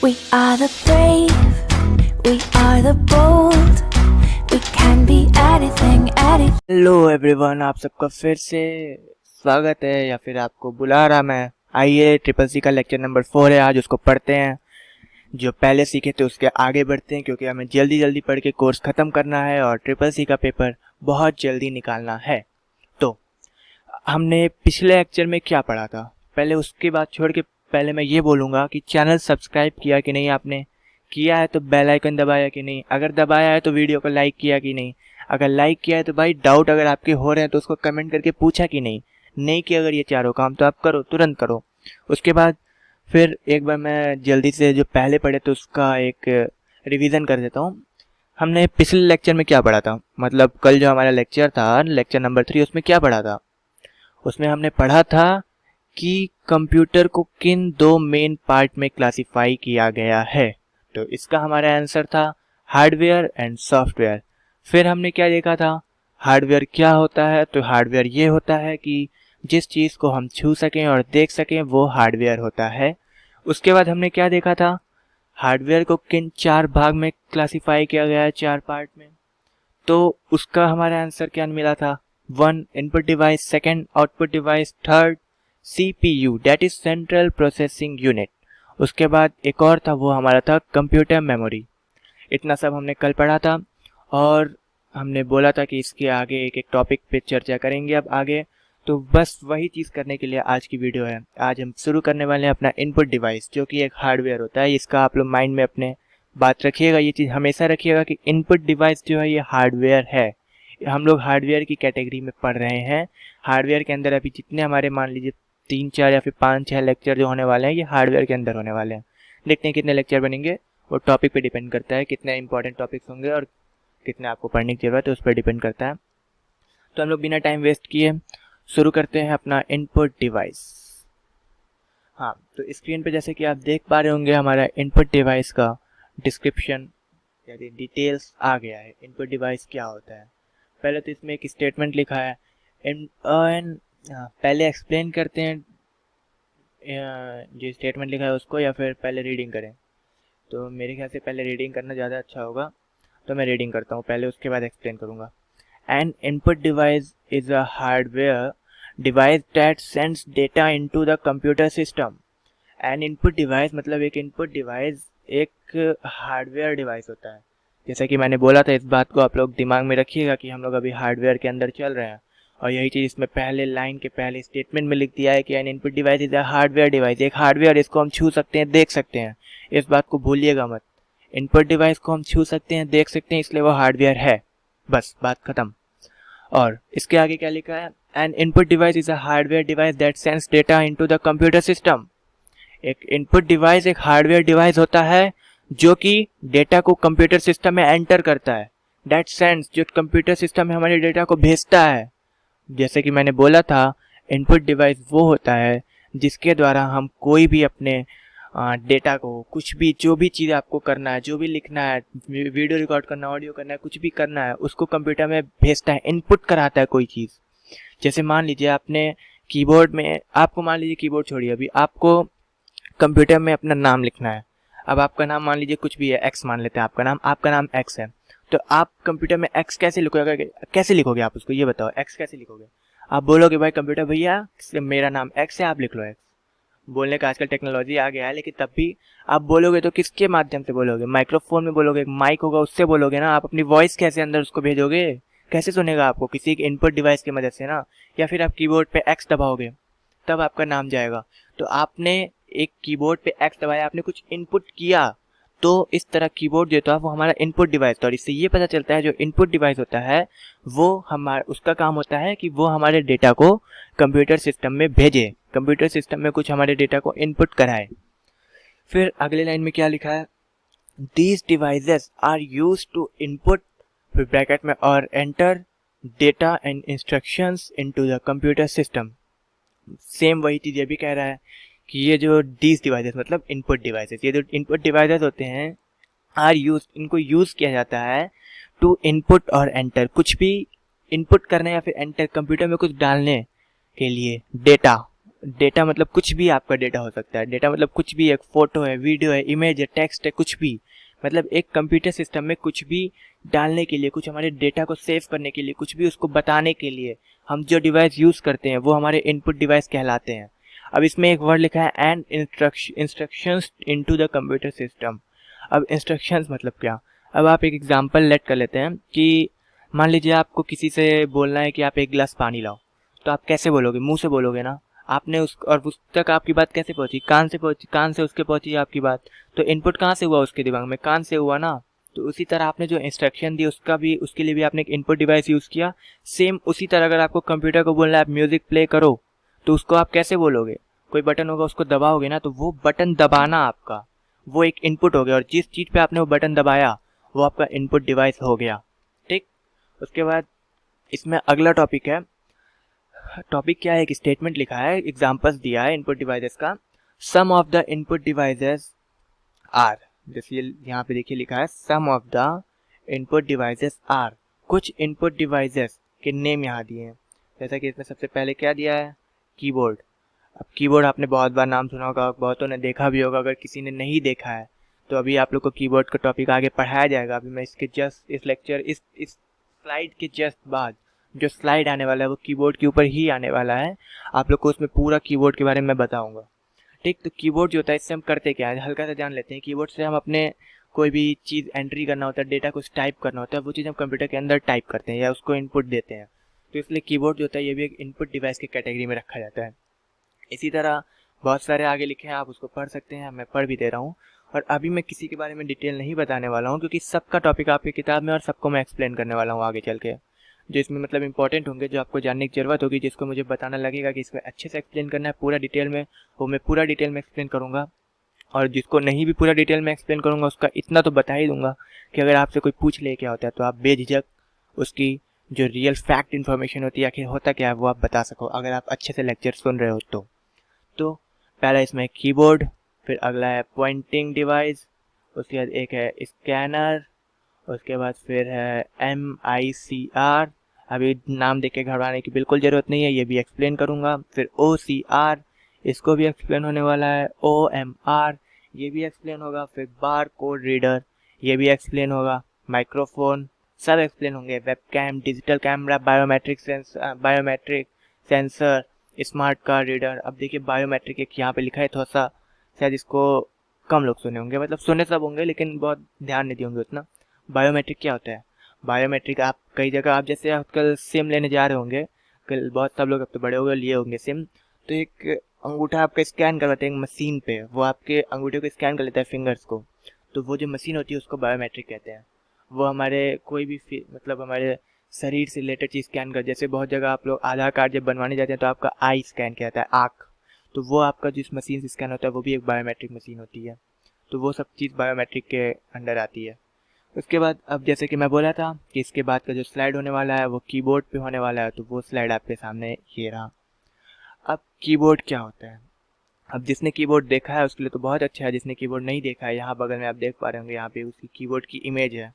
We are the brave, we are the bold, we can be anything, anything. Hello everyone, आप सबका फिर से स्वागत है या फिर आपको बुला रहा मैं। आइए, ट्रिपल सी का लेक्चर नंबर 4 है आज, उसको पढ़ते हैं। जो पहले सीखे थे उसके आगे बढ़ते हैं, क्योंकि हमें जल्दी जल्दी पढ़ के कोर्स ख़त्म करना है और ट्रिपल सी का पेपर बहुत जल्दी निकालना है। तो हमने पिछले लेक्चर में क्या पढ़ा था, पहले उसकी बात छोड़ के पहले मैं ये बोलूँगा कि चैनल सब्सक्राइब किया कि नहीं, आपने किया है तो बेल आइकन दबाया कि नहीं, अगर दबाया है तो वीडियो को लाइक किया कि नहीं, अगर लाइक किया है तो भाई डाउट अगर आपके हो रहे हैं तो उसको कमेंट करके पूछा कि नहीं किया अगर ये चारों काम तो आप करो, तुरंत करो। उसके बाद फिर एक बार मैं जल्दी से जो पहले पढ़े तो उसका एक रिवीजन कर देता हूँ। हमने पिछले लेक्चर में क्या पढ़ा था, मतलब कल जो हमारा लेक्चर था, लेक्चर नंबर 3, उसमें क्या पढ़ा था। उसमें हमने पढ़ा था कि कंप्यूटर को किन दो मेन पार्ट में क्लासिफाई किया गया है। तो इसका हमारा आंसर था हार्डवेयर एंड सॉफ्टवेयर। फिर हमने क्या देखा था, हार्डवेयर क्या होता है। तो हार्डवेयर ये होता है कि जिस चीज़ को हम छू सकें और देख सकें वो हार्डवेयर होता है। उसके बाद हमने क्या देखा था, हार्डवेयर को किन 4 भाग में क्लासिफाई किया गया है, 4 पार्ट में। तो उसका हमारा आंसर क्या मिला था, 1 input device, 2 output device, 3 CPU that is central processing unit. उसके बाद एक और था, वो हमारा था कंप्यूटर मेमोरी। इतना सब हमने कल पढ़ा था और हमने बोला था कि इसके आगे एक एक टॉपिक पे चर्चा करेंगे अब आगे। तो बस वही चीज़ करने के लिए आज की वीडियो है। आज हम शुरू करने वाले हैं अपना इनपुट डिवाइस, जो कि एक हार्डवेयर होता है। इसका आप लोग माइंड में अपने बात रखिएगा, ये चीज़ हमेशा रखिएगा कि इनपुट डिवाइस जो है ये हार्डवेयर है। हम लोग हार्डवेयर की कैटेगरी में पढ़ रहे हैं। हार्डवेयर के अंदर अभी जितने हमारे मान लीजिए 3, 4 या फिर 5, 6 लेक्चर जो होने वाले हैं ये हार्डवेयर के अंदर होने वाले हैं। देखते हैं कितने लेक्चर बनेंगे, वो टॉपिक पे डिपेंड करता है, कितने इंपॉर्टेंट टॉपिक्स होंगे और कितने आपको पढ़ने की जरूरत है, उस पर डिपेंड करता है। तो हम लोग बिना टाइम वेस्ट किए शुरू करते हैं अपना इनपुट डिवाइस। हाँ, तो स्क्रीन पे जैसे कि आप देख पा रहे होंगे हमारा इनपुट डिवाइस का डिस्क्रिप्शन यानी डिटेल्स आ गया है। इनपुट डिवाइस क्या होता है, पहले तो इसमें एक स्टेटमेंट लिखा है। पहले एक्सप्लेन करते हैं जो स्टेटमेंट लिखा है उसको, या फिर पहले रीडिंग करें। तो मेरे ख्याल से पहले रीडिंग करना ज़्यादा अच्छा होगा, तो मैं रीडिंग करता हूँ पहले, उसके बाद एक्सप्लेन करूँगा। N input device is a hardware device that sends data into the computer system. N input device मतलब एक इनपुट डिवाइस एक हार्डवेयर डिवाइस होता है। जैसा कि मैंने बोला था, इस बात को आप लोग दिमाग में रखिएगा कि हम लोग अभी हार्डवेयर के अंदर चल रहे हैं। और यही चीज़ इसमें पहले लाइन के पहले स्टेटमेंट में लिख दिया है कि N input device is a hardware device, एक हार्डवेयर, इसको हम छू सकते हैं, देख सकते हैं। इस बात को भूलिएगा मत, इनपुट डिवाइस को हम छू सकते हैं, देख सकते हैं, इसलिए वो हार्डवेयर है, बस बात खत्म। और इसके आगे क्या लिखा है, N input device is a hardware device that sends data into the computer system. एक इनपुट डिवाइस एक हार्डवेयर डिवाइस होता है जो कि डेटा को कंप्यूटर सिस्टम में एंटर करता है। दैट सेंड्स, जो कंप्यूटर सिस्टम में हमारे डेटा को भेजता है। जैसे कि मैंने बोला था, इनपुट डिवाइस वो होता है जिसके द्वारा हम कोई भी अपने डेटा को, कुछ भी, जो भी चीज़ आपको करना है, जो भी लिखना है, वीडियो रिकॉर्ड करना, ऑडियो करना है, कुछ भी करना है, उसको कंप्यूटर में भेजता है, इनपुट कराता है कोई चीज़। जैसे मान लीजिए आपने कीबोर्ड में, आपको मान लीजिए कीबोर्ड छोड़िए, अभी आपको कंप्यूटर में अपना नाम लिखना है। अब आपका नाम मान लीजिए कुछ भी है, एक्स मान लेते हैं आपका नाम एक्स है। तो आप कंप्यूटर में एक्स कैसे लिखोगे आप उसको, ये बताओ, एक्स कैसे लिखोगे। आप बोलोगे भाई कंप्यूटर भैया मेरा नाम एक्स है, आप लिख लो एक्स। बोलने का आजकल टेक्नोलॉजी आ गया है, लेकिन तब भी आप बोलोगे तो किसके माध्यम से बोलोगे, माइक्रोफोन में बोलोगे, माइक होगा उससे बोलोगे ना। आप अपनी वॉइस कैसे अंदर उसको भेजोगे, कैसे सुनेगा आपको, किसी के इनपुट डिवाइस की मदद से ना। या फिर आप कीबोर्ड पे एक्स दबाओगे तब आपका नाम जाएगा। तो आपने एक कीबोर्ड पे एक्स दबाया, आपने कुछ इनपुट किया, तो इस तरह कीबोर्ड जो था वो हमारा इनपुट डिवाइस था। और इससे ये पता चलता है जो इनपुट डिवाइस होता है वो हमारा, उसका काम होता है कि वो हमारे डेटा को कंप्यूटर सिस्टम में भेजे, कंप्यूटर सिस्टम में कुछ हमारे डेटा को इनपुट कराए। फिर अगले लाइन में क्या लिखा है, these devices are used to input, फिर ब्रैकेट में, और enter data and instructions into the computer system. Same वही चीज़ ये भी कह रहा है कि ये जो डीज डिवाइसेस मतलब इनपुट डिवाइसेस, ये जो इनपुट डिवाइसेस होते हैं आर यूज, इनको यूज़ किया जाता है टू इनपुट और एंटर, कुछ भी इनपुट करने या फिर एंटर, कंप्यूटर में कुछ डालने के लिए डेटा, डेटा मतलब कुछ भी आपका डेटा हो सकता है। डेटा मतलब कुछ भी, एक फ़ोटो है, वीडियो है, इमेज है, टेक्स्ट है, कुछ भी। मतलब एक कंप्यूटर सिस्टम में कुछ भी डालने के लिए, कुछ हमारे डेटा को सेव करने के लिए, कुछ भी उसको बताने के लिए हम जो डिवाइस यूज़ करते हैं वो हमारे इनपुट डिवाइस कहलाते हैं। अब इसमें एक वर्ड लिखा है and instructions into the computer system. अब इंस्ट्रक्शंस मतलब क्या? अब आप एक एग्जांपल लेट कर लेते हैं कि मान लीजिए आपको किसी से बोलना है कि आप एक गिलास पानी लाओ, तो आप कैसे बोलोगे? मुंह से बोलोगे ना। आपने उस तक आपकी बात कैसे पहुंची? कान से पहुंची, कान से उसके पहुंची आपकी बात। तो इनपुट कहाँ से हुआ? उसके दिमाग में, कान से हुआ ना। तो उसी तरह आपने जो इंस्ट्रक्शन दी उसके लिए भी आपने एक इनपुट डिवाइस यूज़ किया। सेम उसी तरह अगर आपको कंप्यूटर को बोलना है आप म्यूजिक प्ले करो, तो उसको आप कैसे बोलोगे? कोई बटन होगा, उसको दबाओगे ना, तो वो बटन दबाना आपका वो एक इनपुट हो गया, और जिस चीज़ पे आपने वो बटन दबाया वो आपका इनपुट डिवाइस हो गया। ठीक। उसके बाद इसमें अगला टॉपिक है। टॉपिक क्या है? एक स्टेटमेंट लिखा है, एग्जांपल्स दिया है इनपुट डिवाइसेस का। Some of the input devices are, जैसे यहाँ पे देखिए लिखा है some of the input devices are. कुछ इनपुट डिवाइसेस के नेम यहाँ दिए हैं। जैसा कि इसमें सबसे पहले क्या दिया है? कीबोर्ड। अब कीबोर्ड आपने बहुत बार नाम सुना होगा, बहुतों ने देखा भी होगा। अगर किसी ने नहीं देखा है तो अभी आप लोग को कीबोर्ड का टॉपिक आगे पढ़ाया जाएगा। अभी मैं इसके जस्ट इस लेक्चर इस स्लाइड के जस्ट बाद जो स्लाइड आने वाला है वो कीबोर्ड के ऊपर ही आने वाला है। आप लोग को उसमें पूरा कीबोर्ड के बारे में बताऊंगा। ठीक। तो कीबोर्ड जो होता है, इससे हम करते क्या है, हल्का सा जान लेते हैं। कीबोर्ड से हम अपने कोई भी चीज़ एंट्री करना होता है, डेटा कुछ टाइप करना होता है, वो चीज़ हम कंप्यूटर के अंदर टाइप करते हैं या उसको इनपुट देते हैं। तो इसलिए कीबोर्ड जो होता है ये भी एक इनपुट डिवाइस की कैटेगरी में रखा जाता है। इसी तरह बहुत सारे आगे लिखे हैं, आप उसको पढ़ सकते हैं, मैं पढ़ भी दे रहा हूँ। और अभी मैं किसी के बारे में डिटेल नहीं बताने वाला हूँ, क्योंकि सबका टॉपिक आपकी किताब में और सबको मैं एक्सप्लेन करने वाला हूँ आगे चल के। जो इसमें मतलब इंपॉर्टेंट होंगे, जो आपको जानने की ज़रूरत होगी, जिसको मुझे बताना लगेगा कि इसमें अच्छे से एक्सप्लेन करना है पूरा डिटेल में, वो मैं पूरा डिटेल में एक्सप्लेन करूँगा। और जिसको नहीं भी पूरा डिटेल में एक्सप्लेन करूँगा उसका इतना तो बता ही दूंगा कि अगर आपसे कोई पूछ ले क्या होता है तो आप बेझिझक उसकी जो रियल फैक्ट इन्फॉर्मेशन होती है, आखिर होता क्या है, वो आप बता सको, अगर आप अच्छे से लेक्चर सुन रहे हो तो पहला इसमें कीबोर्ड, फिर अगला है पॉइंटिंग डिवाइस, उसके बाद एक है स्कैनर, उसके बाद फिर है MICR। अभी नाम देख के घबराने की बिल्कुल ज़रूरत नहीं है, ये भी एक्सप्लेन करूँगा। फिर OCR, इसको भी एक्सप्लेन होने वाला है। OMR, ये भी एक्सप्लेन होगा। फिर बार कोड रीडर, ये भी एक्सप्लेन होगा। माइक्रोफोन, सब एक्सप्लेन होंगे। Webcam, digital camera, biometric sensor, smart card reader. अब देखिए बायोमेट्रिक एक यहाँ पे लिखा है, थोड़ा सा शायद इसको कम लोग सुने होंगे, मतलब सुने सब होंगे लेकिन बहुत ध्यान नहीं दिए होंगे उतना। बायोमेट्रिक क्या होता है? बायोमेट्रिक आप कई जगह, आप जैसे आजकल सिम लेने जा रहे होंगे, कल बहुत सब लोग अब तो बड़े हो गए लिए होंगे सिम, तो एक अंगूठा आपका स्कैन करवाते हैं एक मशीन पे, वो आपके अंगूठे को स्कैन कर लेता है, फिंगर्स को। तो वो जो मशीन होती है उसको बायोमेट्रिक कहते हैं। वो हमारे कोई भी मतलब हमारे शरीर से रिलेटेड चीज़ स्कैन कर, जैसे बहुत जगह आप लोग आधार कार्ड जब बनवाने जाते हैं तो आपका आई स्कैन किया जाता है, आँख, तो वो आपका जिस मशीन से स्कैन होता है वो भी एक बायोमेट्रिक मशीन होती है। तो वो सब चीज़ बायोमेट्रिक के अंडर आती है। उसके बाद अब जैसे कि मैं बोला था कि इसके बाद का जो स्लाइड होने वाला है वो कीबोर्ड पे होने वाला है, तो वो स्लाइड आपके सामने ये रहा। अब कीबोर्ड क्या होता है? अब जिसने कीबोर्ड देखा है उसके लिए तो बहुत अच्छा है, जिसने कीबोर्ड नहीं देखा है, यहाँ बगल में आप देख पा रहे होंगे, यहाँ पे उसकी कीबोर्ड की इमेज है।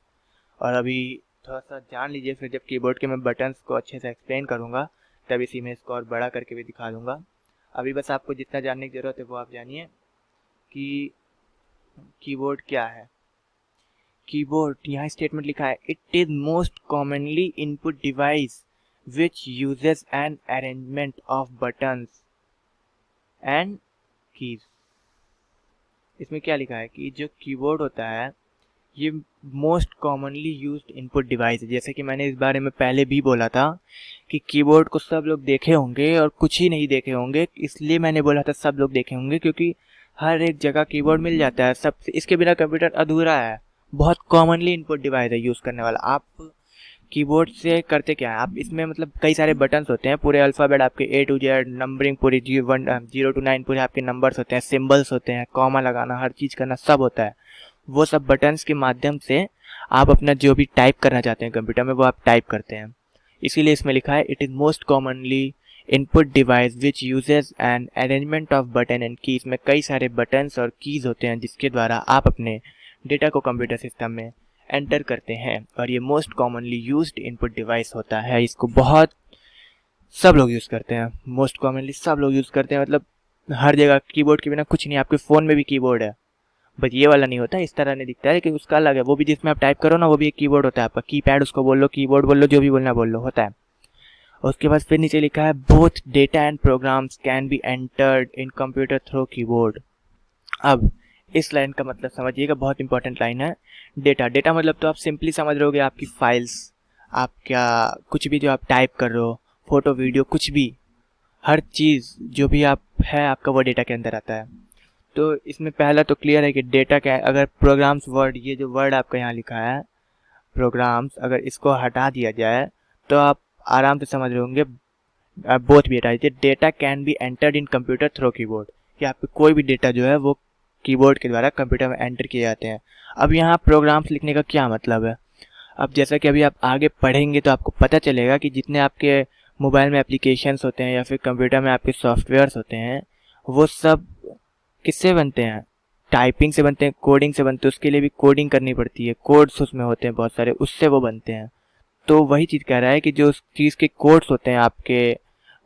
और अभी थोड़ा सा जान लीजिए, फिर जब कीबोर्ड के मैं बटन्स को अच्छे से एक्सप्लेन करूँगा तब इस इमेज को और बड़ा करके भी दिखा दूँगा। अभी बस आपको जितना जानने की ज़रूरत है वो आप जानिए कि कीबोर्ड क्या है। कीबोर्ड, यहाँ स्टेटमेंट लिखा है, it is most commonly input device which uses an arrangement of buttons and keys. इसमें क्या लिखा है कि जो कीबोर्ड होता है ये most commonly used input device है। जैसे कि मैंने इस बारे में पहले भी बोला था कि कीबोर्ड को सब लोग देखे होंगे और कुछ ही नहीं देखे होंगे, इसलिए मैंने बोला था सब लोग देखे होंगे क्योंकि हर एक जगह कीबोर्ड मिल जाता है सब, इसके बिना कंप्यूटर अधूरा है। बहुत कॉमनली इनपुट डिवाइस है यूज़ करने वाला। आप कीबोर्ड से करते क्या है, आप इसमें मतलब कई सारे बटन्स होते हैं, पूरे अल्फ़ाबेट आपके A to Z, नंबरिंग पूरी 0 to 9 पूरे आपके नंबर्स होते हैं, सिम्बल्स होते हैं, कॉमा लगाना, हर चीज़ करना सब होता है। वो सब बटन्स के माध्यम से आप अपना जो भी टाइप करना चाहते हैं कंप्यूटर में वो आप टाइप करते हैं। इसीलिए इसमें लिखा है it is most commonly input device which uses an arrangement off button and की। इसमें कई सारे बटन्स और कीज़ होते हैं जिसके द्वारा आप अपने डेटा को कंप्यूटर सिस्टम में एंटर करते हैं, और ये most commonly used input device होता है। इसको बहुत सब लोग यूज़ करते हैं, मोस्ट कॉमनली सब लोग यूज़ करते हैं, मतलब हर जगह कीबोर्ड के बिना कुछ नहीं। आपके फ़ोन में भी कीबोर्ड है, बट ये वाला नहीं होता, इस तरह नहीं दिखता है, लेकिन उसका अलग है। वो भी जिसमें आप टाइप करो ना, वो भी एक कीबोर्ड होता है आपका। कीपैड उसको बोल लो, कीबोर्ड बोल लो, जो भी बोलना बोल लो, होता है। और उसके बाद फिर नीचे लिखा है both data and programs can be entered in computer through keyboard. अब इस लाइन का मतलब समझिएगा, बहुत इंपॉर्टेंट लाइन है। डेटा मतलब तो आप सिंपली समझ रहे होगे, आपकी फाइल्स, आप क्या कुछ भी जो आप टाइप कर रहे हो, फोटो वीडियो कुछ भी, हर चीज़ जो भी आप है आपका वो डेटा के अंदर आता है। तो इसमें पहला तो क्लियर है कि डेटा क्या है। अगर प्रोग्राम्स वर्ड, ये जो वर्ड आपका यहाँ लिखा है प्रोग्राम्स, अगर इसको हटा दिया जाए तो आप आराम से समझ रहे होंगे, बोथ भी हटा दीजिए। Data can be entered in computer through keyboard, कि आपके कोई भी डेटा जो है वो कीबोर्ड के द्वारा कंप्यूटर में एंटर किए जाते हैं। अब यहाँ प्रोग्राम्स लिखने का क्या मतलब है? अब जैसा कि अभी आप आगे पढ़ेंगे तो आपको पता चलेगा कि जितने आपके मोबाइल में एप्लीकेशंस होते हैं या फिर कंप्यूटर में आपके सॉफ्टवेयर्स होते हैं, वो सब किससे बनते हैं? टाइपिंग से बनते हैं, कोडिंग से बनते हैं। उसके लिए भी कोडिंग करनी पड़ती है, कोड्स उसमें होते हैं बहुत सारे, उससे वो बनते हैं। तो वही चीज़ कह रहा है कि जो उस चीज़ के कोड्स होते हैं आपके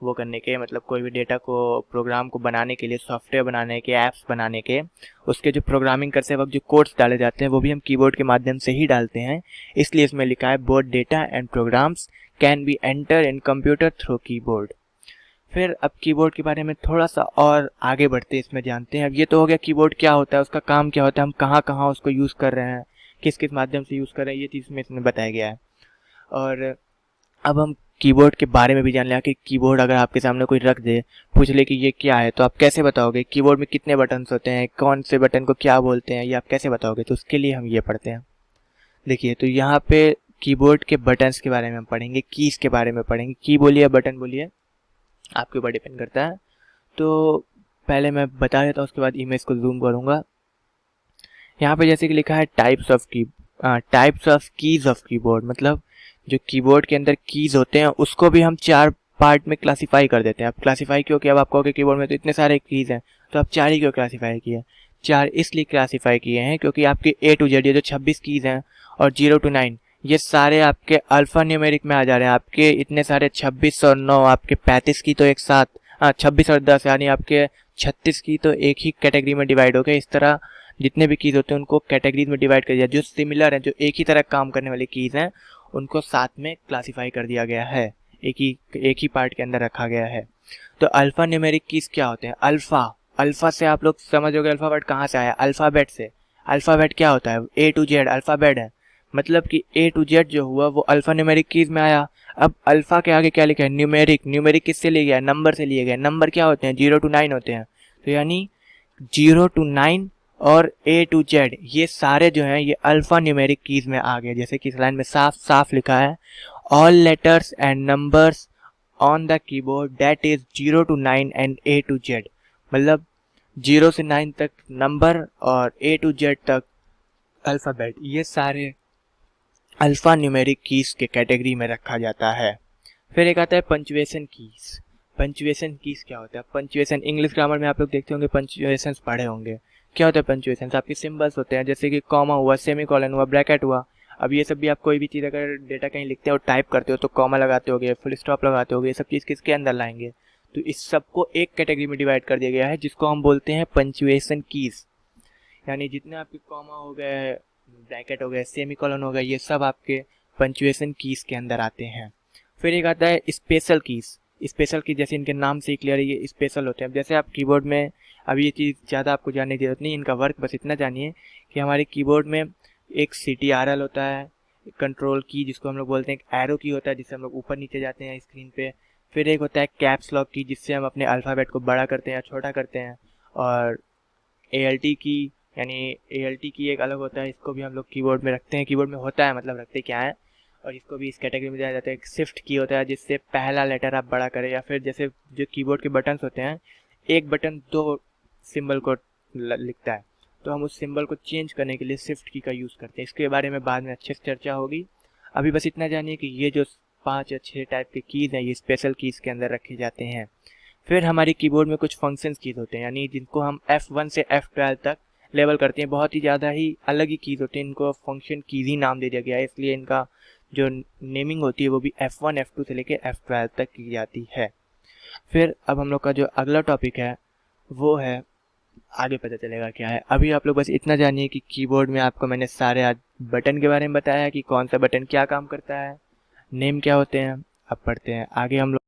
वो करने के, मतलब कोई भी डेटा को, प्रोग्राम को बनाने के लिए, सॉफ्टवेयर बनाने के, ऐप्स बनाने के, उसके जो प्रोग्रामिंग करते वक्त जो कोड्स डाले जाते हैं वो भी हम कीबोर्ड के माध्यम से ही डालते हैं। इसलिए इसमें लिखा है both data and programs can be enter in computer through keyboard. फिर अब कीबोर्ड के बारे में थोड़ा सा और आगे बढ़ते इसमें जानते हैं। अब ये तो हो गया कीबोर्ड क्या होता है, उसका काम क्या होता है, हम कहाँ कहाँ उसको यूज़ कर रहे हैं, किस किस माध्यम से यूज़ कर रहे हैं, ये चीज़ में इसमें बताया गया है। और अब हम कीबोर्ड के बारे में भी जान लिया कि कीबोर्ड अगर आपके सामने कोई रख दे, पूछ ले कि ये क्या है, तो आप कैसे बताओगे? कीबोर्ड में कितने बटन्स होते हैं, कौन से बटन को क्या बोलते हैं, ये आप कैसे बताओगे? तो उसके लिए हम ये पढ़ते हैं। देखिए, तो यहाँ पे कीबोर्ड के बटन्स के बारे में हम पढ़ेंगे, कीज़ के बारे में पढ़ेंगे। की बोलिए, बटन बोलिए, आपके ऊपर डिपेंड करता है। तो पहले मैं बता देता हूँ, उसके बाद इमेज को जूम करूँगा। यहाँ पे जैसे कि लिखा है types of keys of keyboard, मतलब जो कीबोर्ड के अंदर कीज होते हैं उसको भी हम 4 पार्ट में क्लासिफाई कर देते हैं। अब क्लासिफाई क्यों किया? अब आप कहोगे कीबोर्ड में तो इतने सारे कीज हैं, तो आप 4 ही क्यों क्लासिफाई किए? 4 इसलिए क्लासिफाई किए हैं क्योंकि आपके A to Z ये जो 26 कीज हैं और 0 to 9 ये सारे आपके अल्फा न्यूमेरिक में आ जा रहे हैं। आपके इतने सारे 26 और 9, आपके 35 की तो एक साथ, 26 और 10 यानी आपके 36 की तो एक ही कैटेगरी में डिवाइड हो गए। इस तरह जितने भी कीज़ होते हैं उनको कैटेगरीज में डिवाइड कर दिया। जो सिमिलर हैं, जो एक ही तरह काम करने वाली कीज़ हैं, उनको साथ में क्लासिफाई कर दिया गया है, एक ही पार्ट के अंदर रखा गया है। तो अल्फ़ा न्यूमेरिक कीज़ क्या होते हैं? अल्फ़ा से आप लोग समझोगे अल्फ़ाबेट कहाँ से आया? अल्फ़ाबेट से। अल्फ़ाबेट क्या होता है? A to Z अल्फ़ाबेट है, मतलब कि A to Z जो हुआ वो अल्फ़ा न्यूमेरिक कीज़ में आया। अब अल्फ़ा के आगे क्या लिखा है? न्यूमेरिक। न्यूमेरिक किससे लिए गया? नंबर से लिए गए। नंबर क्या होते हैं? 0 to 9 होते हैं। तो यानी 0 to 9 और A to Z ये सारे जो हैं ये अल्फ़ा न्यूमेरिक कीज़ में आ गए। जैसे कि इस लाइन में साफ साफ लिखा है, all letters and numbers on the keyboard that is 0 to 9 and A to Z, मतलब 0 से 9 तक नंबर और A to Z तक अल्फ़ाबेट, ये सारे अल्फ़ा न्यूमेरिक कीज़ के कैटेगरी में रखा जाता है। फिर एक आता है पंचुएशन कीज़। पंचुएशन कीज़ क्या होता है? पंचुएशन इंग्लिश ग्रामर में आप लोग देखते होंगे, पंचुएशंस पढ़े होंगे। क्या होता है पंचुएशंस? आपके सिंबल्स होते हैं, जैसे कि कॉमा हुआ, सेमीकोलन हुआ, ब्रैकेट हुआ। अब ये सब भी आप कोई भी चीज़ अगर डेटा कहीं लिखते हो, टाइप करते हो, तो कॉमा लगाते होगे, फुल स्टॉप लगाते होगे, ये सब चीज़ किसके अंदर लाएंगे? तो इस सबको एक कैटेगरी में डिवाइड कर दिया गया है जिसको हम बोलते हैं पंचुएशन कीज़। यानी जितने आपके कॉमा हो गए, ब्रैकेट हो गए, सेमीकोलन हो गए, ये सब आपके पंचुएशन कीज़ के अंदर आते हैं। फिर एक आता है स्पेशल कीज़। स्पेशल की जैसे इनके नाम से ही क्लियर है, ये स्पेशल होते हैं। जैसे आप कीबोर्ड में, अब ये चीज़ ज़्यादा आपको जानने की जरूरत नहीं, इनका वर्क बस इतना जानिए कि हमारे कीबोर्ड में एक CTRL होता है, कंट्रोल की जिसको हम लोग बोलते हैं, एक एरो की होता है जिससे हम लोग ऊपर नीचे जाते हैं स्क्रीन पे। फिर एक होता है कैप्स लॉक की जिससे हम अपने अल्फ़ाबेट को बड़ा करते हैं या छोटा करते हैं। और ALT की, यानी ALT की एक अलग होता है, इसको भी हम लोग कीबोर्ड में रखते हैं, कीबोर्ड में होता है, मतलब रखते क्या है, और इसको भी इस कैटेगरी में दिया जाता है। एक शिफ्ट की होता है जिससे पहला लेटर आप बड़ा करें, या फिर जैसे जो कीबोर्ड के बटन्स होते हैं, एक बटन 2 सिंबल को लिखता है, तो हम उस सिंबल को चेंज करने के लिए शिफ्ट की का यूज़ करते हैं। इसके बारे में बाद में अच्छे से चर्चा होगी। अभी बस इतना जानिए कि ये जो 5 या 6 टाइप के कीज़ हैं ये स्पेशल कीज़ के अंदर रखे जाते हैं। फिर हमारी कीबोर्ड में कुछ फंक्शंस कीज़ होते हैं, यानी जिनको हम F1 से F12 तक लेवल करते हैं। बहुत ही ज़्यादा ही अलग ही कीज़ होते हैं, इनको फंक्शन कीज़ ही नाम दे दिया गया है, इसलिए इनका जो नेमिंग होती है वो भी F1 F2 से लेके F12 तक की जाती है। फिर अब हम लोग का जो अगला टॉपिक है वो है, आगे पता चलेगा क्या है। अभी आप लोग बस इतना जानिए कि कीबोर्ड में आपको मैंने सारे आज बटन के बारे में बताया कि कौन सा बटन क्या काम करता है, नेम क्या होते हैं। अब पढ़ते हैं आगे हम लोग।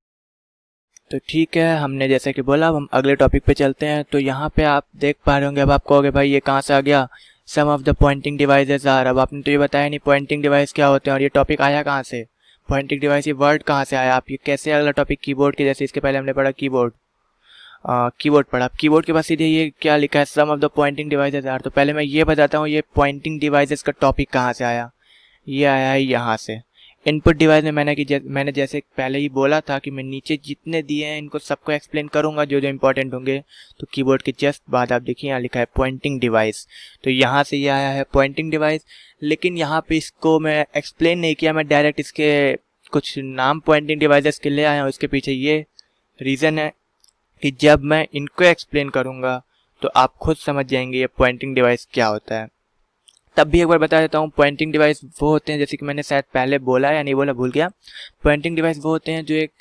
तो ठीक है, हमने जैसे कि बोला अब हम अगले टॉपिक पे चलते हैं। तो यहाँ पे आप देख पा रहे होंगे, अब आप कहोगे भाई ये कहाँ से आ गया, some of the pointing devices are. अब आपने तो ये बताया नहीं पॉइंटिंग डिवाइस क्या होते हैं और ये टॉपिक आया कहाँ से, पॉइंटिंग डिवाइस ये वर्ड कहाँ से आया। आप ये कैसे अगला टॉपिक कीबोर्ड के जैसे इसके पहले हमने पढ़ा कीबोर्ड, कीबोर्ड पढ़ा। कीबोर्ड के पास सीधे ये क्या लिखा है, some of the pointing devices are. तो पहले मैं ये बताता हूँ ये पॉइंटिंग डिवाइसेस का टॉपिक कहाँ से आया। ये आया है यहाँ से। इनपुट डिवाइस में मैंने जैसे पहले ही बोला था कि मैं नीचे जितने दिए हैं इनको सबको एक्सप्लेन करूंगा जो जो इंपॉर्टेंट होंगे। तो कीबोर्ड के जस्ट बाद आप देखिए यहाँ लिखा है पॉइंटिंग डिवाइस, तो यहाँ से ये आया है पॉइंटिंग डिवाइस। लेकिन यहाँ पे इसको मैं एक्सप्लेन नहीं किया, मैं डायरेक्ट इसके कुछ नाम पॉइंटिंग डिवाइसेस के ले आया हूँ। इसके पीछे ये रीज़न है कि जब मैं इनको एक्सप्लेन करूँगा तो आप खुद समझ जाएंगे ये पॉइंटिंग डिवाइस क्या होता है। तब भी एक बार बता देता हूँ, पॉइंटिंग डिवाइस वो होते हैं, जैसे कि मैंने शायद पहले बोला या नहीं बोला भूल गया, पॉइंटिंग डिवाइस वो होते हैं जो एक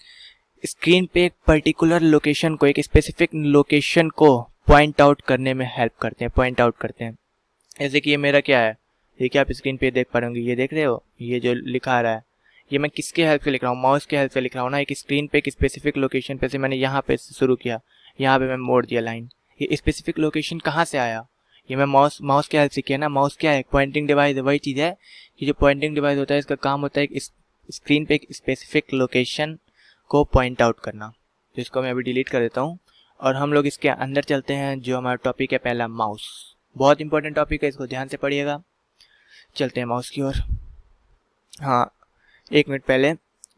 स्क्रीन पे एक पर्टिकुलर लोकेशन को, एक स्पेसिफिक लोकेशन को पॉइंट आउट करने में हेल्प करते हैं, पॉइंट आउट करते हैं। जैसे कि ये मेरा क्या है, ये क्या आप स्क्रीन पे देख पा रहे होंगे, ये देख रहे हो, ये जो लिखा आ रहा है ये मैं किसके हेल्प से लिख रहा हूँ, माउस के हेल्प से लिख रहा हूँ ना। एक स्क्रीन पे एक स्पेसिफिक लोकेशन पे से मैंने यहाँ पे शुरू किया, यहाँ पे मैं मोड़ दिया लाइन। ये स्पेसिफिक लोकेशन कहाँ से आया, ये मैं माउस के हेल्प से किया ना। माउस क्या है, पॉइंटिंग डिवाइस है। वही चीज़ है कि जो पॉइंटिंग डिवाइस होता है इसका काम होता है एक स्क्रीन पे एक स्पेसिफिक लोकेशन को पॉइंट आउट करना। तो इसको मैं अभी डिलीट कर देता हूँ और हम लोग इसके अंदर चलते हैं। जो हमारा टॉपिक है पहला, माउस, बहुत इंपॉर्टेंट टॉपिक है, इसको ध्यान से पढ़िएगा। चलते हैं माउस की ओर। हाँ, एक मिनट पहले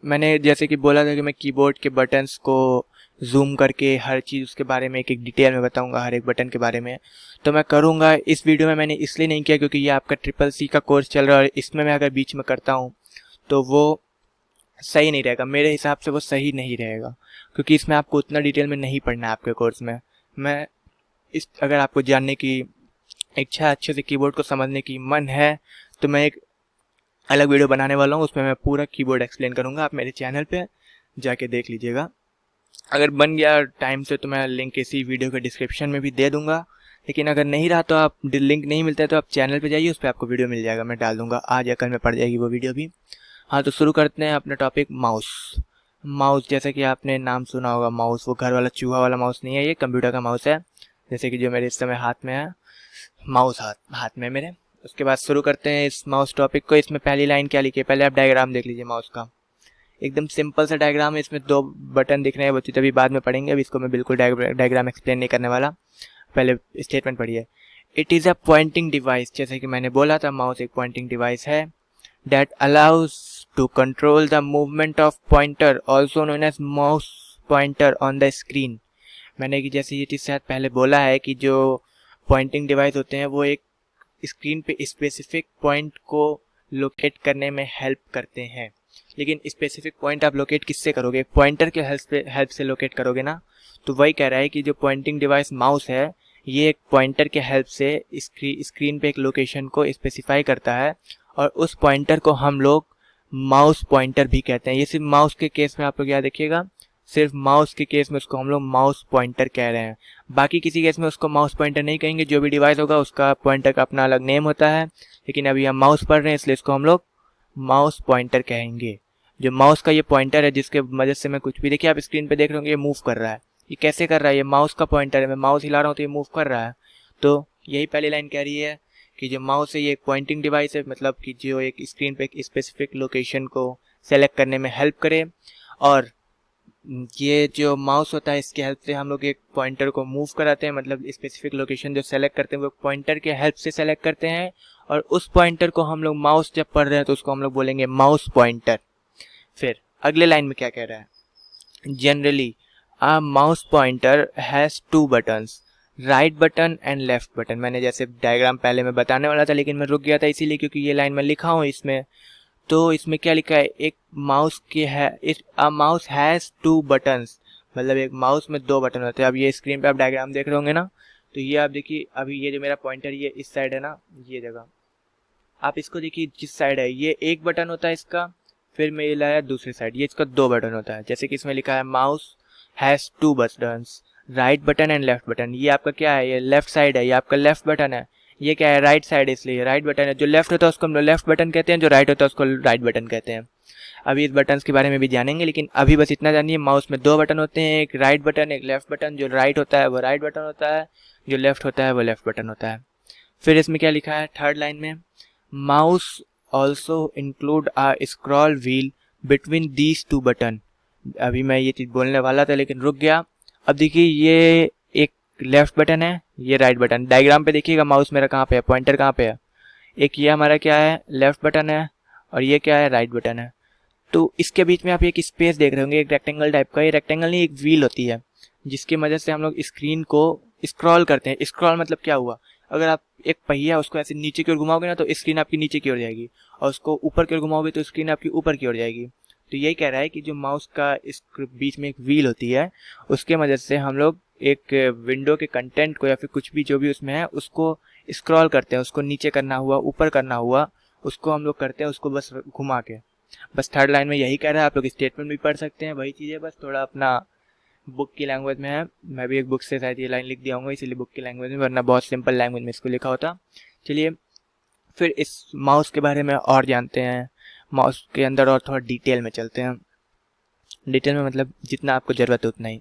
मैंने जैसे कि बोला था कि मैं कीबोर्ड के बटन्स को जूम करके हर चीज़ उसके बारे में एक एक डिटेल में बताऊंगा, हर एक बटन के बारे में। तो मैं करूंगा इस वीडियो में, मैंने इसलिए नहीं किया क्योंकि ये आपका CCC का कोर्स चल रहा है और इसमें मैं अगर बीच में करता हूं तो वो सही नहीं रहेगा, मेरे हिसाब से वो सही नहीं रहेगा, क्योंकि इसमें आपको उतना डिटेल में नहीं पढ़ना है आपके कोर्स में। मैं अगर आपको जानने की इच्छा, अच्छे से कीबोर्ड को समझने की मन है, तो मैं एक अलग वीडियो बनाने वाला हूँ, उसमें मैं पूरा कीबोर्ड एक्सप्लेन करूँगा। आप मेरे चैनल पे जाके देख लीजिएगा। अगर बन गया टाइम से तो मैं लिंक इसी वीडियो के डिस्क्रिप्शन में भी दे दूंगा, लेकिन अगर नहीं रहा तो आप लिंक नहीं मिलता है तो आप चैनल पे जाइए, उस पर आपको वीडियो मिल जाएगा, मैं डाल दूंगा, आज या कल में पड़ जाएगी वो वीडियो भी। हाँ, तो शुरू करते हैं अपना टॉपिक, माउस। माउस जैसे कि आपने नाम सुना होगा, माउस वो घर वाला चूहा वाला माउस नहीं है, ये कंप्यूटर का माउस है, जैसे कि जो मेरे इस समय हाथ में है, माउस हाथ में मेरे। उसके बाद शुरू करते हैं इस माउस टॉपिक को। इसमें पहली लाइन क्या लिखी है, पहले आप डायग्राम देख लीजिए माउस का, एकदम सिंपल सा डायग्राम है। इसमें 2 बटन दिख रहे हैं, बच्चे तभी बाद में पढ़ेंगे, अभी इसको मैं बिल्कुल डायग्राम एक्सप्लेन नहीं करने वाला। पहले स्टेटमेंट पढ़िए, it is a pointing device. जैसे कि मैंने बोला था माउस एक पॉइंटिंग डिवाइस है, that allows to control the movement of pointer, also known as mouse pointer on the screen. मैंने कि जैसे ये चीज़ शायद पहले बोला है कि जो पॉइंटिंग डिवाइस होते हैं वो एक स्क्रीन पे स्पेसिफिक पॉइंट को लोकेट करने में हेल्प करते हैं। लेकिन स्पेसिफिक पॉइंट आप लोकेट किससे करोगे, पॉइंटर के हेल्प से लोकेट करोगे ना। तो वही कह रहा है कि जो पॉइंटिंग डिवाइस माउस है ये एक पॉइंटर के हेल्प से स्क्रीन पे एक लोकेशन को स्पेसिफाई करता है, और उस पॉइंटर को हम लोग माउस पॉइंटर भी कहते हैं। ये सिर्फ माउस के केस में आप लोग याद देखिएगा, सिर्फ माउस के केस में उसको हम लोग माउस पॉइंटर कह रहे हैं, बाकी किसी केस में उसको माउस पॉइंटर नहीं कहेंगे। जो भी डिवाइस होगा उसका पॉइंटर का अपना अलग नेम होता है, लेकिन अभी हम माउस पढ़ रहे हैं इसलिए इसको हम लोग माउस पॉइंटर कहेंगे। जो माउस का ये पॉइंटर है जिसके मदद से मैं कुछ भी, देखिए आप स्क्रीन पे देख रहे होंगे ये मूव कर रहा है, ये कैसे कर रहा है, ये माउस का पॉइंटर है, मैं माउस हिला रहा हूँ तो ये मूव कर रहा है। तो यही पहली लाइन कह रही है कि जो माउस है ये एक पॉइंटिंग डिवाइस है, मतलब कि जो एक स्क्रीन पे एक स्पेसिफिक लोकेशन को सेलेक्ट करने में हेल्प करे, और ये जो माउस होता है इसके हेल्प से हम लोग एक पॉइंटर को मूव कराते हैं, मतलब स्पेसिफिक लोकेशन जो सेलेक्ट करते हैं वो पॉइंटर के हेल्प से सेलेक्ट करते हैं, और उस पॉइंटर को हम लोग माउस जब पढ़ रहे हैं तो उसको हम लोग बोलेंगे माउस पॉइंटर। फिर अगले लाइन में क्या कह रहा है, generally a mouse pointer has 2 buttons, right button and left button. मैंने जैसे डायग्राम पहले मैं बताने वाला था लेकिन मैं रुक गया था इसीलिए क्योंकि ये लाइन मैं लिखा हूँ इसमें। तो इसमें क्या लिखा है, एक माउस के है, अ माउस हैज़ 2 बटन्स, मतलब एक माउस में 2 बटन होते हैं। अब ये स्क्रीन पे आप डायग्राम देख रहे होंगे ना, तो ये आप देखिए, अभी ये जो मेरा पॉइंटर ये इस साइड है ना, ये जगह आप इसको देखिए, जिस साइड है ये एक बटन होता है इसका, फिर मैं ये लाया दूसरी साइड, ये इसका 2 बटन होता है। जैसे कि इसमें लिखा है mouse has 2 buttons, right button and left button. ये आपका क्या है, ये लेफ्ट साइड है, ये आपका लेफ्ट बटन है। ये क्या है, राइट साइड, इसलिए राइट बटन है। जो लेफ्ट होता है उसको हम लोग लेफ्ट बटन कहते हैं, जो राइट होता है उसको राइट बटन कहते हैं। अभी इस बटन्स के बारे में भी जानेंगे, लेकिन अभी बस इतना जानिए, माउस में 2 बटन होते हैं, एक राइट बटन एक लेफ्ट बटन। जो राइट होता है वो राइट बटन होता है, जो लेफ्ट होता है वो लेफ्ट बटन होता है। फिर इसमें क्या लिखा है थर्ड लाइन में, mouse also include a scroll wheel between these 2 button. अभी मैं ये चीज़ बोलने वाला था लेकिन रुक गया। अब देखिए, ये एक लेफ्ट बटन है, ये राइट बटन। डायग्राम पे देखिएगा माउस मेरा कहाँ पे है, पॉइंटर कहाँ पे है। एक ये हमारा क्या है, लेफ्ट बटन है, और ये क्या है, राइट बटन है। तो इसके बीच में आप एक स्पेस देख रहे होंगे, एक रेक्टेंगल टाइप का। ये रेक्टेंगल नहीं, एक व्हील होती है, जिसकी मदद से हम लोग स्क्रीन को स्क्रॉल करते हैं। स्क्रॉल मतलब क्या हुआ, अगर आप एक पहिया उसको ऐसे नीचे की ओर घुमाओगे ना, तो स्क्रीन आपकी नीचे की ओर जाएगी, और उसको ऊपर की ओर घुमाओगे तो स्क्रीन आपकी ऊपर की ओर जाएगी। तो यही कह रहा है कि जो माउस का इस बीच में एक व्हील होती है, उसके मदद से हम लोग एक विंडो के कंटेंट को या फिर कुछ भी जो भी उसमें है उसको स्क्रॉल करते हैं। उसको नीचे करना हुआ, ऊपर करना हुआ, उसको हम लोग करते हैं, उसको बस घुमा के। बस थर्ड लाइन में यही कह रहा है। आप लोग स्टेटमेंट भी पढ़ सकते हैं, वही चीज़ें, बस थोड़ा अपना बुक की लैंग्वेज में है। मैं भी एक बुक से शायद ये लाइन लिख दिया हूँ, इसीलिए बुक की लैंग्वेज में, वरना बहुत सिंपल लैंग्वेज में इसको लिखा होता। चलिए फिर इस माउस के बारे में और जानते हैं, माउस के अंदर और थोड़ा डिटेल में चलते हैं। डिटेल में मतलब जितना आपको ज़रूरत है उतना ही।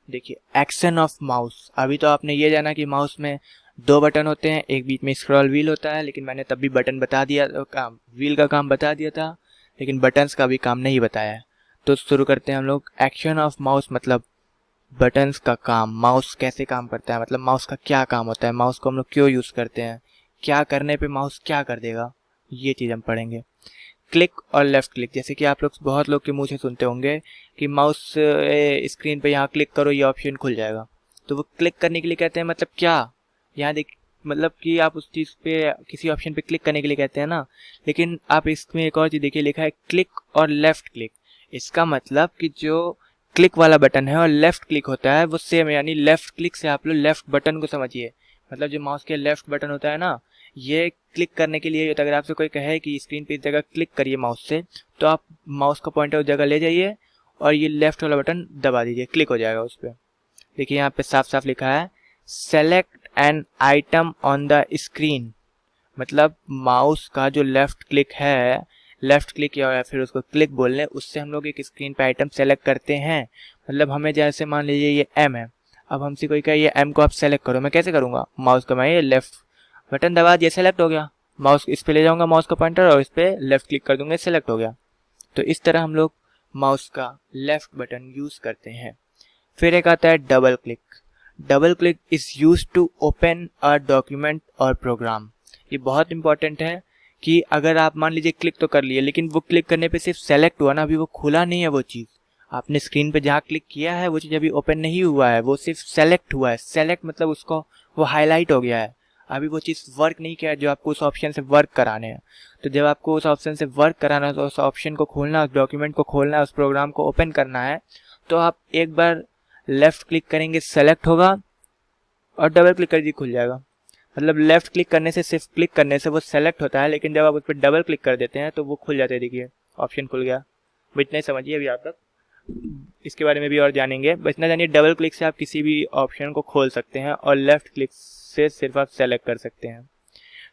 देखिए, एक्शन ऑफ माउस। अभी तो आपने ये जाना कि माउस में 2 बटन होते हैं, एक बीच में स्क्रॉल व्हील होता है, लेकिन मैंने तब भी बटन बता दिया, काम व्हील का काम बता दिया था, लेकिन बटन्स का भी काम नहीं बताया है। तो शुरू करते हैं हम लोग। एक्शन ऑफ माउस मतलब बटन्स का काम, माउस कैसे काम करता है, मतलब माउस का क्या काम होता है, माउस को हम लोग क्यों यूज़ करते हैं, क्या करने पे माउस क्या कर देगा, ये चीज़ हम पढ़ेंगे। क्लिक और लेफ़्ट क्लिक, जैसे कि आप लोग बहुत लोग के मुंह से सुनते होंगे कि माउस स्क्रीन पे यहाँ क्लिक करो, ये ऑप्शन खुल जाएगा। तो वो क्लिक करने के लिए कहते हैं, मतलब क्या, यहाँ देख, मतलब कि आप उस चीज़ पे किसी ऑप्शन पे क्लिक करने के लिए कहते हैं ना। लेकिन आप इसमें एक और चीज़ देखिए, लिखा है क्लिक और लेफ़्ट क्लिक। इसका मतलब कि जो क्लिक वाला बटन है और लेफ़्ट क्लिक होता है वो सेम है, यानी लेफ़्ट क्लिक से आप लोग लेफ़्ट बटन को समझिए। मतलब जो माउस के लेफ़्ट बटन होता है ना, ये क्लिक करने के लिए होता है। अगर आपसे कोई कहे कि स्क्रीन पे इस जगह क्लिक करिए माउस से, तो आप माउस का पॉइंटर उस जगह ले जाइए और ये लेफ़्ट वाला बटन दबा दीजिए, क्लिक हो जाएगा उस पर। देखिए यहाँ पे साफ साफ लिखा है select N item on the screen. मतलब माउस का जो लेफ़्ट क्लिक है, लेफ़्ट क्लिक या फिर उसको क्लिक बोल लें, उससे हम लोग एक स्क्रीन पे आइटम सेलेक्ट करते हैं। मतलब हमें जैसे मान लीजिए ये एम है, अब हमसे कोई कहे ये एम को आप सेलेक्ट करो, मैं कैसे करूँगा, माउस का मैं ये लेफ़्ट बटन दबा दिया, सेलेक्ट हो गया। माउस इस पे ले जाऊँगा माउस का पॉइंटर और इस पर लेफ़्ट क्लिक कर दूँगा, सेलेक्ट हो गया। तो इस तरह हम लोग माउस का लेफ़्ट बटन यूज़ करते हैं। फिर एक आता है double click. Double click is use to open a document और प्रोग्राम। ये बहुत इंपॉर्टेंट है कि अगर आप मान लीजिए क्लिक तो कर लिए, लेकिन वो क्लिक करने पे सिर्फ सेलेक्ट हुआ ना, अभी वो खुला नहीं है वो चीज़। आपने स्क्रीन पे जहाँ क्लिक किया है वो चीज़ अभी ओपन नहीं हुआ है, वो सिर्फ सेलेक्ट हुआ है। सेलेक्ट मतलब उसको वो हाईलाइट हो गया है, अभी वो चीज़ वर्क नहीं किया है जो आपको उस ऑप्शन से वर्क कराने हैं। तो जब आपको उस ऑप्शन से वर्क कराना है, तो उस ऑप्शन को खोलना है, उस डॉक्यूमेंट को खोलना है, उस प्रोग्राम को ओपन करना है, तो आप एक बार लेफ़्ट क्लिक करेंगे, सेलेक्ट होगा, और डबल क्लिक कर दीजिए, खुल जाएगा। मतलब लेफ़्ट क्लिक करने से, सिर्फ क्लिक करने से वो सेलेक्ट होता है, लेकिन जब आप उस पर डबल क्लिक कर देते हैं तो वो खुल जाते हैं। देखिए ऑप्शन खुल गया। वो इतना ही समझिए, अभी आप तक इसके बारे में भी और जानेंगे। बस इतना जानिए, डबल क्लिक से आप किसी भी ऑप्शन को खोल सकते हैं और लेफ़्ट क्लिक से सिर्फ आप सेलेक्ट कर सकते हैं।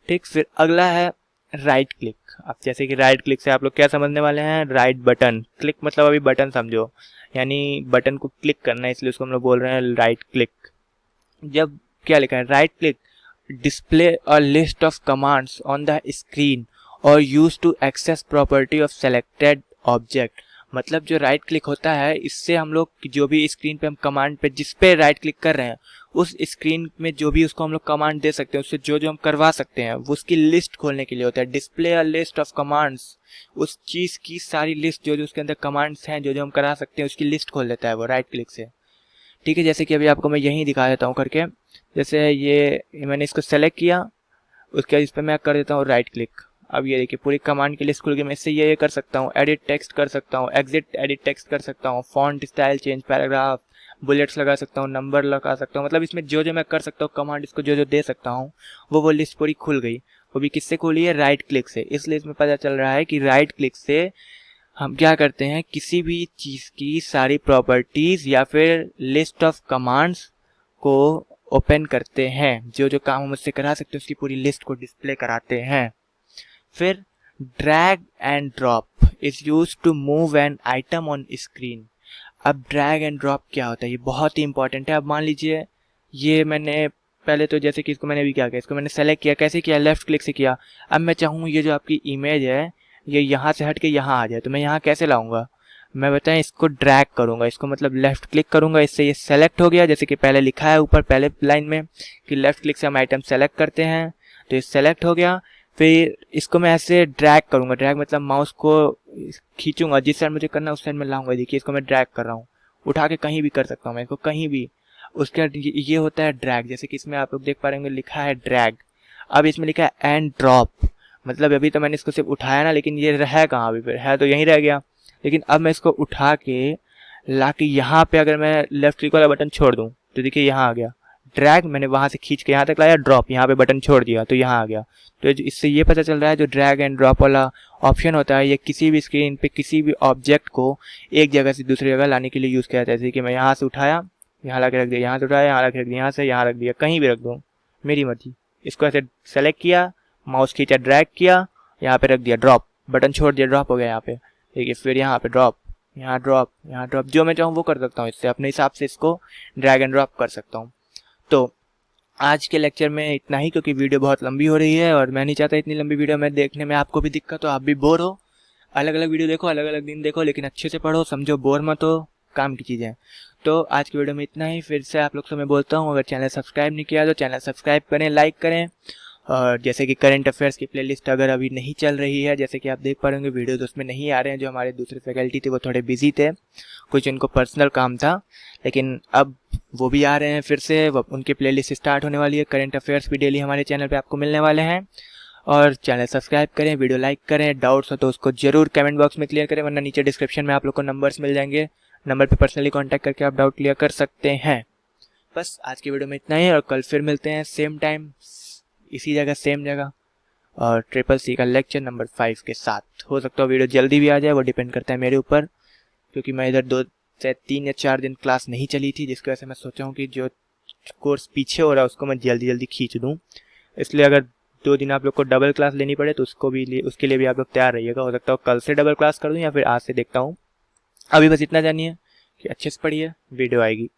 ठीक, फिर अगला है राइट क्लिक। अब जैसे कि राइट क्लिक से आप लोग क्या समझने वाले हैं, राइट बटन। क्लिक मतलब अभी बटन समझो, यानी बटन को क्लिक करना है, इसलिए उसको हम लोग बोल रहे हैं राइट क्लिक। जब क्या लिखा है, right click display a list of commands on the screen और use to access property of selected object. मतलब जो राइट क्लिक होता है, इससे हम लोग जो भी स्क्रीन पे हम कमांड पे जिस पे राइट क्लिक कर रहे हैं, उस स्क्रीन में जो भी उसको हम लोग कमांड दे सकते हैं, उससे जो जो हम करवा सकते हैं, वो उसकी लिस्ट खोलने के लिए होता है। Display a list of commands, उस चीज़ की सारी लिस्ट जो जो उसके अंदर कमांड्स हैं, जो जो हम करा सकते हैं, उसकी लिस्ट खोल लेता है वो राइट क्लिक से। ठीक है, जैसे कि अभी आपको मैं यहीं दिखा देता हूँ करके। जैसे ये मैंने इसको सेलेक्ट किया, उसके बाद इस पर मैं कर देता हूँ राइट क्लिक। अब ये देखिए पूरी कमांड की लिस्ट खुल गई। मैं इससे ये कर सकता हूँ, एडिट टेक्स्ट कर सकता हूँ, एग्जिट एडिट टेक्स्ट कर सकता हूँ, font style change, paragraph, bullets लगा सकता हूँ, नंबर लगा सकता हूँ। मतलब इसमें जो जो मैं कर सकता हूँ कमांड, इसको जो जो दे सकता हूँ, वो लिस्ट पूरी खुल गई। वो भी किससे खोली है, राइट क्लिक से। इसलिए इसमें पता चल रहा है कि राइट क्लिक से हम क्या करते हैं, किसी भी चीज़ की सारी प्रॉपर्टीज़ या फिर लिस्ट ऑफ कमांड्स को ओपन करते हैं, जो जो काम हम उससे करा सकते हैं उसकी पूरी लिस्ट को डिस्प्ले कराते हैं। फिर drag and drop is use to move an item on screen. अब ड्रैग एंड ड्रॉप क्या होता है, ये बहुत ही इंपॉर्टेंट है। अब मान लीजिए ये मैंने पहले तो जैसे कि इसको मैंने अभी क्या किया, इसको मैंने सेलेक्ट किया, कैसे किया, लेफ्ट क्लिक से किया। अब मैं चाहूँ ये जो आपकी इमेज है ये यहाँ से हट के यहाँ आ जाए, तो मैं यहाँ कैसे लाऊंगा, मैं बताएं इसको ड्रैग करूँगा, इसको मतलब लेफ़्ट क्लिक करूँगा, इससे ये सेलेक्ट हो गया। जैसे कि पहले लिखा है ऊपर पहले लाइन में कि लेफ़्ट क्लिक से हम आइटम सेलेक्ट करते हैं, तो ये सेलेक्ट हो गया। फिर इसको मैं ऐसे ड्रैग करूँगा, ड्रैग मतलब माउस को खींचूंगा, जिस साइड मुझे करना है उस साइड में लाऊंगा। देखिए इसको मैं ड्रैग कर रहा हूँ, उठा के कहीं भी कर सकता हूँ मैं इसको, कहीं भी। उसके ये होता है ड्रैग। जैसे कि इसमें आप लोग देख पा रहे होंगे लिखा है ड्रैग। अब इसमें लिखा है एंड ड्रॉप, मतलब अभी तो मैंने इसको सिर्फ उठाया ना, लेकिन ये है कहाँ, अभी फिर है तो यहीं रह गया। लेकिन अब मैं इसको उठा के ला के यहाँ पे अगर मैं लेफ्ट क्लिक वाला बटन छोड़ दूँ तो देखिए यहाँ आ गया ड्रैग। मैंने वहाँ से खींच के यहाँ तक लाया, ड्रॉप यहाँ पे बटन छोड़ दिया तो यहाँ आ गया। तो इससे ये पता चल रहा है जो ड्रैग एंड ड्रॉप वाला ऑप्शन होता है ये किसी भी स्क्रीन पे किसी भी ऑब्जेक्ट को एक जगह से दूसरी जगह लाने के लिए यूज़ किया जाता है। जैसे कि मैं यहाँ से उठाया, यहाँ ला के रख दिया, यहाँ से उठाया, यहाँ रख दिया, यहाँ से यहाँ रख दिया, कहीं भी रख दो, मेरी मर्जी। इसको ऐसे सेलेक्ट किया, माउस खींचा, ड्रैग किया, यहाँ पे रख दिया, ड्रॉप, बटन छोड़ दिया, ड्रॉप हो गया यहाँ पे। देखिए फिर यहाँ पे ड्रॉप, यहाँ ड्रॉप, यहाँ ड्रॉप, जो मैं चाहूँ वो कर सकता हूँ। इससे अपने हिसाब से इसको ड्रैग एंड ड्रॉप कर सकता हूँ। तो आज के लेक्चर में इतना ही, क्योंकि वीडियो बहुत लंबी हो रही है और मैं नहीं चाहता इतनी लंबी वीडियो में देखने में आपको भी दिक्कत हो, आप भी बोर हो। अलग अलग वीडियो देखो, अलग अलग दिन देखो, लेकिन अच्छे से पढ़ो, समझो, बोर मत हो, काम की चीज़ें। तो आज की वीडियो में इतना ही। फिर से आप लोग से मैं बोलता हूँ, अगर चैनल सब्सक्राइब नहीं किया तो चैनल सब्सक्राइब करें, लाइक करें। और जैसे कि करंट अफेयर्स की प्लेलिस्ट अगर अभी नहीं चल रही है, जैसे कि आप देख पा रहे होंगे वीडियोज़ उसमें नहीं आ रहे हैं, जो हमारे दूसरे फैकल्टी थे वो थोड़े बिजी थे, कुछ उनको पर्सनल काम था, लेकिन अब वो भी आ रहे हैं फिर से। उनकी प्लेलिस्ट स्टार्ट होने वाली है। करंट अफेयर्स भी डेली हमारे चैनल पे आपको मिलने वाले हैं। और चैनल सब्सक्राइब करें, वीडियो लाइक करें, डाउट्स हो तो उसको जरूर कमेंट बॉक्स में क्लियर करें, वरना नीचे डिस्क्रिप्शन में आप लोग को नंबर्स मिल जाएंगे, नंबर पे पर्सनली कांटेक्ट करके आप डाउट क्लियर कर सकते हैं। बस आज की वीडियो में इतना ही, और कल फिर मिलते हैं सेम टाइम इसी जगह सेम जगह, और CCC का लेक्चर नंबर 5 के साथ। हो सकता है वीडियो जल्दी भी आ जाए, वो डिपेंड करता है मेरे ऊपर, क्योंकि मैं इधर 2 से 3 या 4 दिन क्लास नहीं चली थी, जिसकी वजह से मैं सोचा हूँ कि जो कोर्स पीछे हो रहा है उसको मैं जल्दी जल्दी खींच दूँ। इसलिए अगर 2 दिन आप लोग को डबल क्लास लेनी पड़े तो उसके लिए भी आप लोग तैयार रहिएगा। हो सकता है कल से डबल क्लास कर दूँ या फिर आज से, देखता हूँ। अभी बस इतना जानिए कि अच्छे से पढ़िए, वीडियो आएगी।